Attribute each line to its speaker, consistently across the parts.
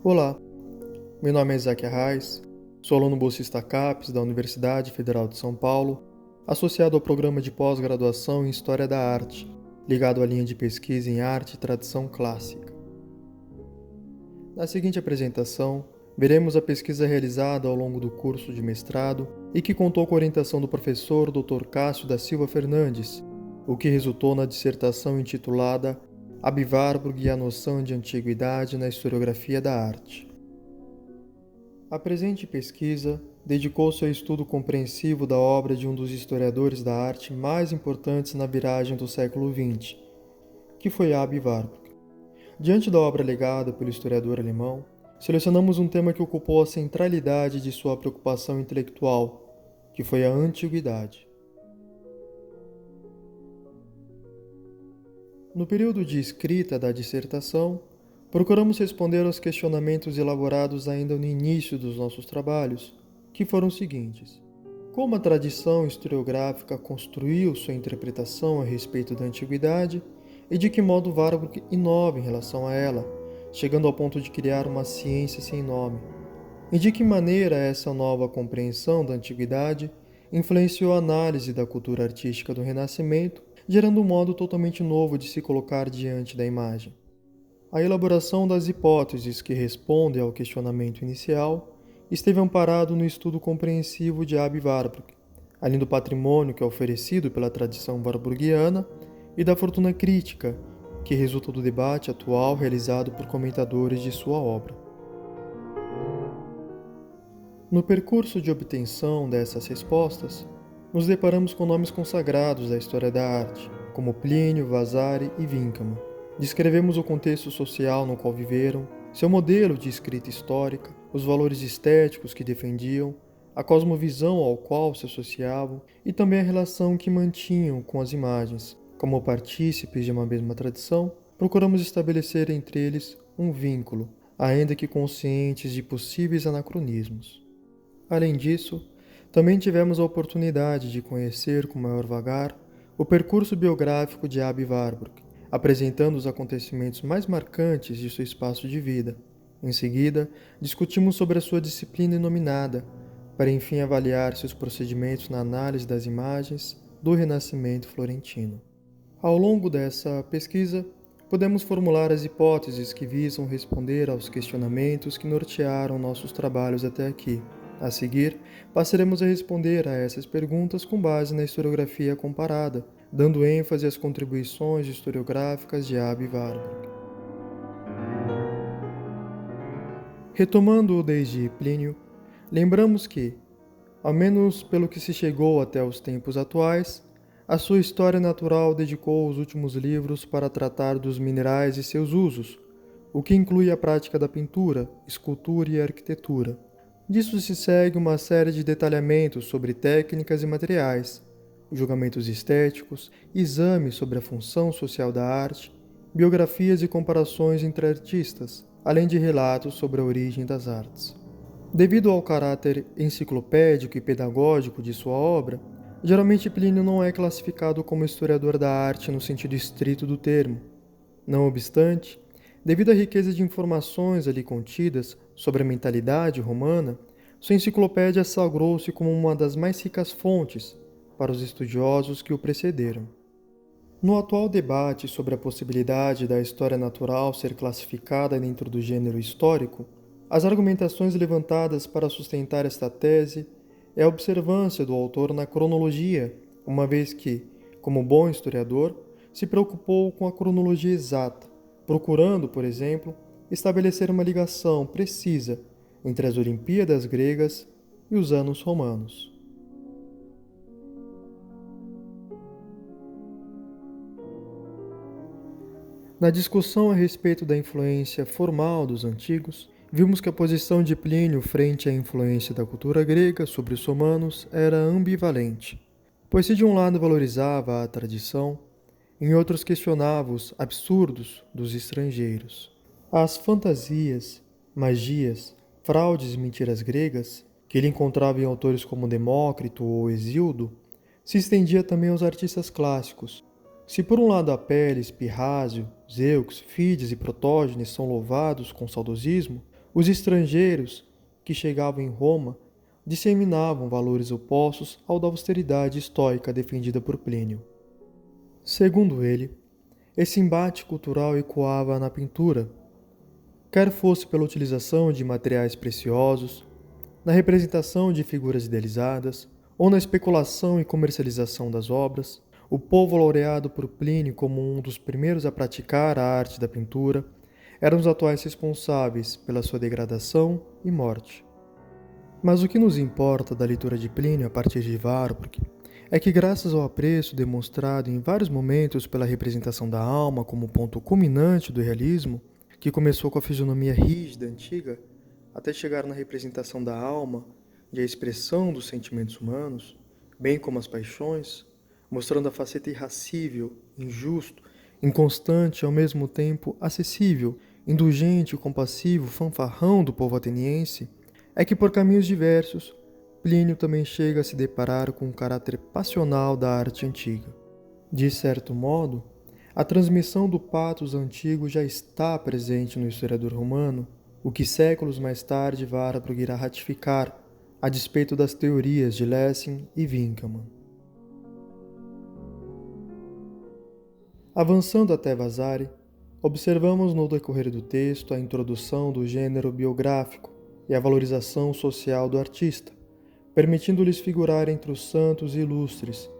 Speaker 1: Olá, meu nome é Isaac Arraes, sou aluno bolsista CAPES da Universidade Federal de São Paulo, associado ao programa de pós-graduação em História da Arte, ligado à linha de pesquisa em Arte e Tradição Clássica. Na seguinte apresentação, veremos a pesquisa realizada ao longo do curso de mestrado e que contou com a orientação do professor Dr. Cássio da Silva Fernandes, o que resultou na dissertação intitulada Aby Warburg e a noção de antiguidade na historiografia da arte. A presente pesquisa dedicou-se ao estudo compreensivo da obra de um dos historiadores da arte mais importantes na viragem do século XX, que foi Aby Warburg. Diante da obra legada pelo historiador alemão, selecionamos um tema que ocupou a centralidade de sua preocupação intelectual, que foi a antiguidade. No período de escrita da dissertação, procuramos responder aos questionamentos elaborados ainda no início dos nossos trabalhos, que foram os seguintes: como a tradição historiográfica construiu sua interpretação a respeito da antiguidade e de que modo Warburg inova em relação a ela, chegando ao ponto de criar uma ciência sem nome, e de que maneira essa nova compreensão da antiguidade influenciou a análise da cultura artística do Renascimento, gerando um modo totalmente novo de se colocar diante da imagem. A elaboração das hipóteses que respondem ao questionamento inicial esteve amparado no estudo compreensivo de Aby Warburg, além do patrimônio que é oferecido pela tradição warburgiana e da fortuna crítica, que resulta do debate atual realizado por comentadores de sua obra. No percurso de obtenção dessas respostas, nos deparamos com nomes consagrados da história da arte, como Plínio, Vasari e Winckelmann. Descrevemos o contexto social no qual viveram, seu modelo de escrita histórica, os valores estéticos que defendiam, a cosmovisão ao qual se associavam e também a relação que mantinham com as imagens. Como partícipes de uma mesma tradição, procuramos estabelecer entre eles um vínculo, ainda que conscientes de possíveis anacronismos. Além disso, também tivemos a oportunidade de conhecer com maior vagar o percurso biográfico de Aby Warburg, apresentando os acontecimentos mais marcantes de seu espaço de vida. Em seguida, discutimos sobre a sua disciplina inominada, para enfim avaliar seus procedimentos na análise das imagens do Renascimento florentino. Ao longo dessa pesquisa, podemos formular as hipóteses que visam responder aos questionamentos que nortearam nossos trabalhos até aqui. A seguir, passaremos a responder a essas perguntas com base na historiografia comparada, dando ênfase às contribuições historiográficas de Aby Warburg. Retomando desde Plínio, lembramos que, ao menos pelo que se chegou até os tempos atuais, a sua história natural dedicou os últimos livros para tratar dos minerais e seus usos, o que inclui a prática da pintura, escultura e arquitetura. Disso se segue uma série de detalhamentos sobre técnicas e materiais, julgamentos estéticos, exames sobre a função social da arte, biografias e comparações entre artistas, além de relatos sobre a origem das artes. Devido ao caráter enciclopédico e pedagógico de sua obra, geralmente Plínio não é classificado como historiador da arte no sentido estrito do termo. Não obstante, devido à riqueza de informações ali contidas sobre a mentalidade romana, sua enciclopédia sagrou-se como uma das mais ricas fontes para os estudiosos que o precederam. No atual debate sobre a possibilidade da história natural ser classificada dentro do gênero histórico, as argumentações levantadas para sustentar esta tese é a observância do autor na cronologia, uma vez que, como bom historiador, se preocupou com a cronologia exata, procurando, por exemplo, estabelecer uma ligação precisa entre as Olimpíadas gregas e os anos romanos. Na discussão a respeito da influência formal dos antigos, vimos que a posição de Plínio frente à influência da cultura grega sobre os romanos era ambivalente, pois se de um lado valorizava a tradição, em outros questionava os absurdos dos estrangeiros. As fantasias, magias, fraudes e mentiras gregas, que ele encontrava em autores como Demócrito ou Hesíodo, se estendia também aos artistas clássicos. Se por um lado Apéles, Pirrásio, Zeux, Fídias e Protógenes são louvados com saudosismo, Os estrangeiros que chegavam em Roma disseminavam valores opostos ao da austeridade estoica defendida por Plínio. Segundo ele, esse embate cultural ecoava na pintura, quer fosse pela utilização de materiais preciosos, na representação de figuras idealizadas ou na especulação e comercialização das obras. O povo laureado por Plínio como um dos primeiros a praticar a arte da pintura eram os atuais responsáveis pela sua degradação e morte. Mas o que nos importa da leitura de Plínio a partir de Warburg é que, graças ao apreço demonstrado em vários momentos pela representação da alma como ponto culminante do realismo, que começou com a fisionomia rígida antiga, até chegar na representação da alma e a expressão dos sentimentos humanos, bem como as paixões, mostrando a faceta irracível, injusto, inconstante e ao mesmo tempo acessível, indulgente e compassivo fanfarrão do povo ateniense, é que por caminhos diversos, Plínio também chega a se deparar com o caráter passional da arte antiga. De certo modo, a transmissão do pathos antigo já está presente no historiador romano, o que séculos mais tarde Warburg irá ratificar, a despeito das teorias de Lessing e Winckelmann. Avançando até Vasari, observamos no decorrer do texto a introdução do gênero biográfico e a valorização social do artista, permitindo-lhes figurar entre os santos e ilustres,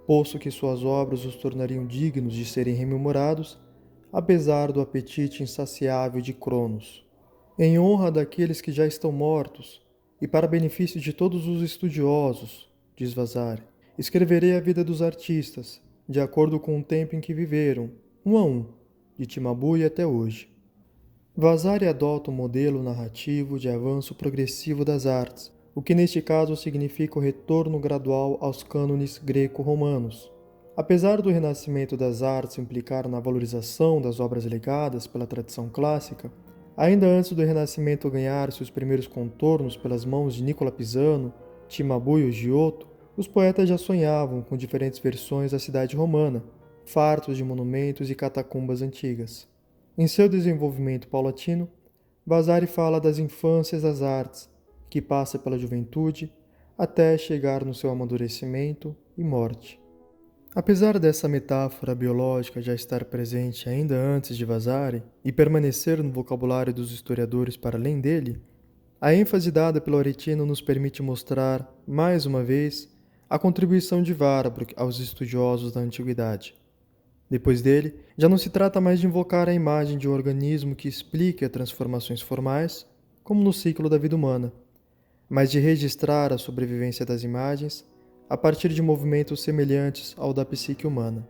Speaker 1: posto que suas obras os tornariam dignos de serem rememorados, apesar do apetite insaciável de Cronos. Em honra daqueles que já estão mortos, e para benefício de todos os estudiosos, diz Vasari, escreverei a vida dos artistas, de acordo com o tempo em que viveram, um a um, de Cimabue até hoje. Vasari adota um modelo narrativo de avanço progressivo das artes, o que neste caso significa o retorno gradual aos cânones greco-romanos. Apesar do renascimento das artes implicar na valorização das obras legadas pela tradição clássica, ainda antes do Renascimento ganhar seus primeiros contornos pelas mãos de Nicola Pisano, Cimabue ou Giotto, os poetas já sonhavam com diferentes versões da cidade romana, fartos de monumentos e catacumbas antigas. Em seu desenvolvimento paulatino, Vasari fala das infâncias das artes, que passa pela juventude até chegar no seu amadurecimento e morte. Apesar dessa metáfora biológica já estar presente ainda antes de Vasari e permanecer no vocabulário dos historiadores para além dele, a ênfase dada pelo Aretino nos permite mostrar, mais uma vez, a contribuição de Warburg aos estudiosos da antiguidade. Depois dele, já não se trata mais de invocar a imagem de um organismo que explique as transformações formais, como no ciclo da vida humana, mas de registrar a sobrevivência das imagens a partir de movimentos semelhantes ao da psique humana.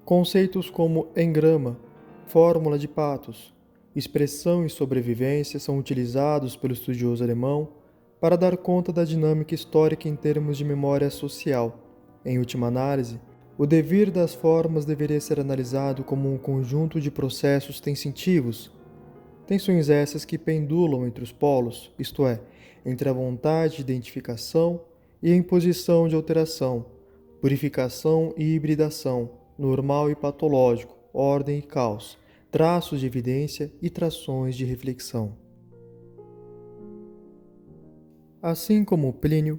Speaker 1: Conceitos como engrama, fórmula de pathos, expressão e sobrevivência são utilizados pelo estudioso alemão para dar conta da dinâmica histórica em termos de memória social. Em última análise, o devir das formas deveria ser analisado como um conjunto de processos tensitivos, tensões essas que pendulam entre os polos, isto é, entre a vontade de identificação e a imposição de alteração, purificação e hibridação, normal e patológico, ordem e caos, traços de evidência e trações de reflexão. Assim como Plínio,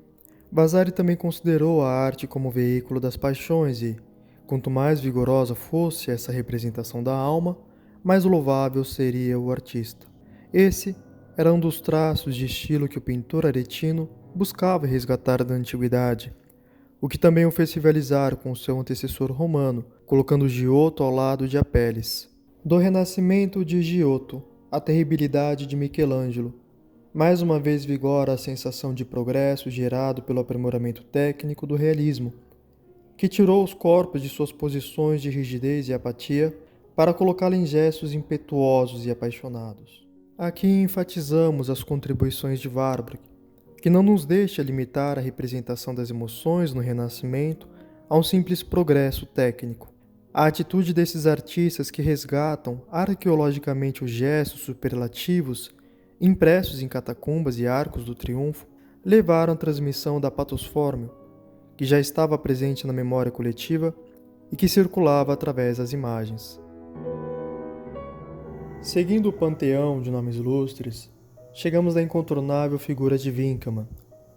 Speaker 1: Vasari também considerou a arte como veículo das paixões e, quanto mais vigorosa fosse essa representação da alma, mais louvável seria o artista. Esse era um dos traços de estilo que o pintor aretino buscava resgatar da antiguidade, o que também o fez rivalizar com seu antecessor romano, colocando Giotto ao lado de Apelles. Do renascimento de Giotto, a terribilidade de Michelangelo, mais uma vez vigora a sensação de progresso gerado pelo aprimoramento técnico do realismo, que tirou os corpos de suas posições de rigidez e apatia para colocá-los em gestos impetuosos e apaixonados. Aqui enfatizamos as contribuições de Warburg, que não nos deixa limitar a representação das emoções no Renascimento a um simples progresso técnico. A atitude desses artistas que resgatam arqueologicamente os gestos superlativos impressos em catacumbas e arcos do triunfo levaram à transmissão da patosfórmio, que já estava presente na memória coletiva e que circulava através das imagens. Seguindo o panteão de nomes ilustres, chegamos à incontornável figura de Winckelmann,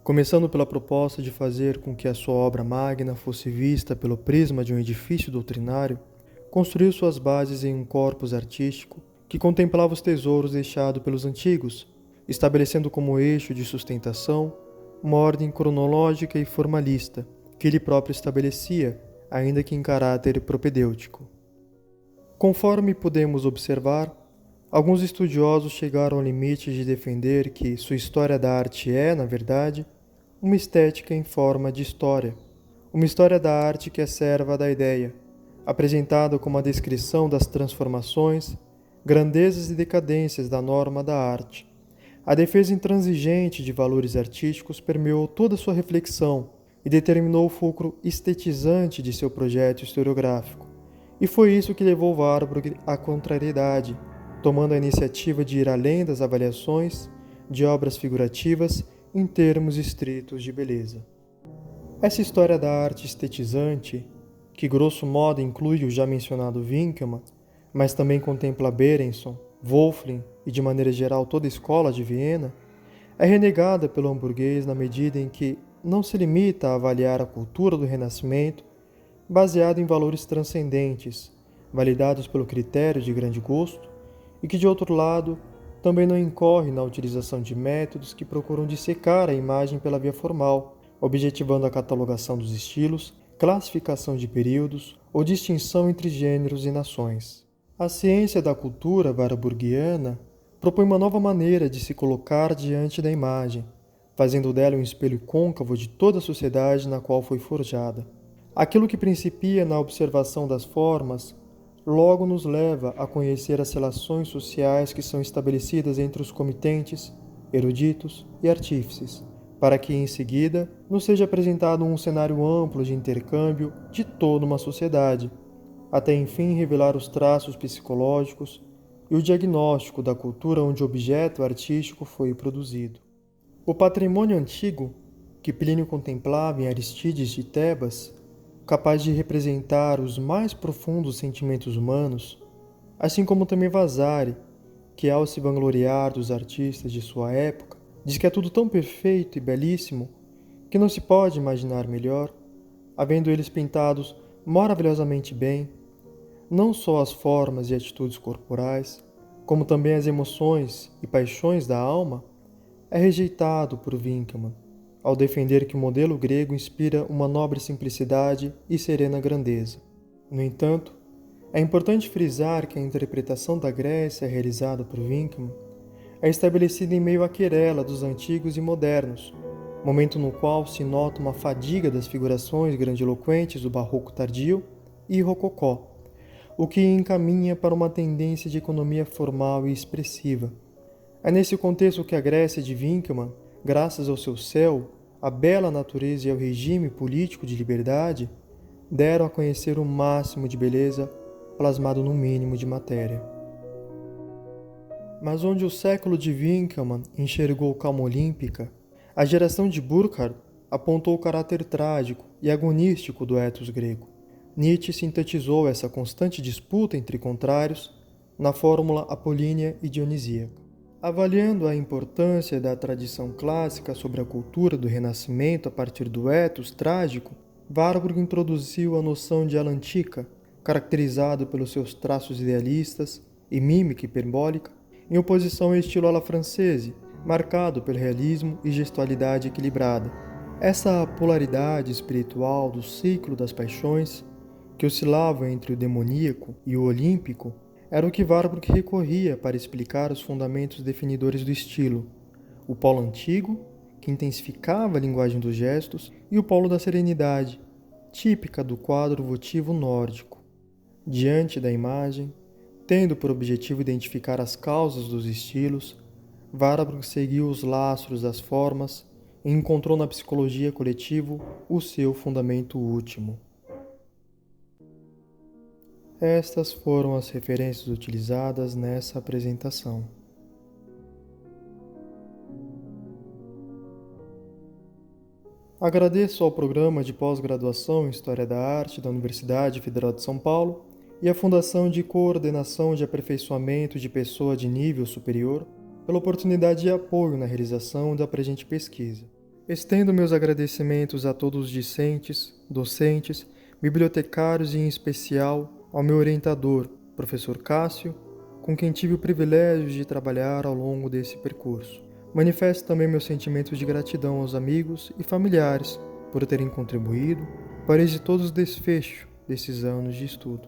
Speaker 1: começando pela proposta de fazer com que a sua obra magna fosse vista pelo prisma de um edifício doutrinário. Construiu suas bases em um corpus artístico que contemplava os tesouros deixados pelos antigos, estabelecendo como eixo de sustentação uma ordem cronológica e formalista que ele próprio estabelecia, ainda que em caráter propedêutico. Conforme podemos observar, alguns estudiosos chegaram ao limite de defender que sua história da arte é, na verdade, uma estética em forma de história, uma história da arte que é serva da ideia, apresentada como a descrição das transformações, grandezas e decadências da norma da arte. A defesa intransigente de valores artísticos permeou toda sua reflexão e determinou o fulcro estetizante de seu projeto historiográfico. E foi isso que levou Warburg à contrariedade, tomando a iniciativa de ir além das avaliações de obras figurativas em termos estritos de beleza. Essa história da arte estetizante, que grosso modo inclui o já mencionado Winckelmann, mas também contempla Berenson, Wolfling e de maneira geral toda a escola de Viena, é renegada pelo hamburguês na medida em que não se limita a avaliar a cultura do Renascimento baseada em valores transcendentes, validados pelo critério de grande gosto, e que, de outro lado, também não incorre na utilização de métodos que procuram dissecar a imagem pela via formal, objetivando a catalogação dos estilos, classificação de períodos ou distinção entre gêneros e nações. A ciência da cultura warburgiana propõe uma nova maneira de se colocar diante da imagem, fazendo dela um espelho côncavo de toda a sociedade na qual foi forjada. Aquilo que principia na observação das formas logo nos leva a conhecer as relações sociais que são estabelecidas entre os comitentes, eruditos e artífices, para que, em seguida, nos seja apresentado um cenário amplo de intercâmbio de toda uma sociedade, até enfim revelar os traços psicológicos e o diagnóstico da cultura onde o objeto artístico foi produzido. O patrimônio antigo, que Plínio contemplava em Arístides de Tebas, capaz de representar os mais profundos sentimentos humanos, assim como também Vasari, que ao se vangloriar dos artistas de sua época, diz que é tudo tão perfeito e belíssimo que não se pode imaginar melhor, havendo eles pintados maravilhosamente bem, não só as formas e atitudes corporais, como também as emoções e paixões da alma, é rejeitado por Winckelmann, ao defender que o modelo grego inspira uma nobre simplicidade e serena grandeza. No entanto, é importante frisar que a interpretação da Grécia realizada por Winckelmann é estabelecida em meio à querela dos antigos e modernos, momento no qual se nota uma fadiga das figurações grandiloquentes do barroco tardio e rococó, o que encaminha para uma tendência de economia formal e expressiva. É nesse contexto que a Grécia de Winckelmann, graças ao seu céu, à bela natureza e ao regime político de liberdade, deram a conhecer o máximo de beleza plasmado no mínimo de matéria. Mas onde o século de Winckelmann enxergou calma olímpica, a geração de Burckhardt apontou o caráter trágico e agonístico do ethos grego. Nietzsche sintetizou essa constante disputa entre contrários na fórmula apolínea e dionisíaca. Avaliando a importância da tradição clássica sobre a cultura do Renascimento a partir do ethos trágico, Warburg introduziu a noção de alantica, caracterizado pelos seus traços idealistas e mímica hiperbólica, em oposição ao estilo à la française, marcado pelo realismo e gestualidade equilibrada. Essa polaridade espiritual do ciclo das paixões, que oscilavam entre o demoníaco e o olímpico, era o que Warburg recorria para explicar os fundamentos definidores do estilo: o polo antigo, que intensificava a linguagem dos gestos, e o polo da serenidade, típica do quadro votivo nórdico. Diante da imagem, tendo por objetivo identificar as causas dos estilos, Warburg seguiu os lastros das formas e encontrou na psicologia coletiva o seu fundamento último. Estas foram as referências utilizadas nessa apresentação. Agradeço ao Programa de Pós-Graduação em História da Arte da Universidade Federal de São Paulo e à Fundação de Coordenação de Aperfeiçoamento de Pessoa de Nível Superior pela oportunidade e apoio na realização da presente pesquisa. Estendo meus agradecimentos a todos os discentes, docentes, bibliotecários e, em especial, ao meu orientador, professor Cássio, com quem tive o privilégio de trabalhar ao longo desse percurso. Manifesto também meus sentimentos de gratidão aos amigos e familiares por terem contribuído para o exitoso desfecho desses anos de estudo.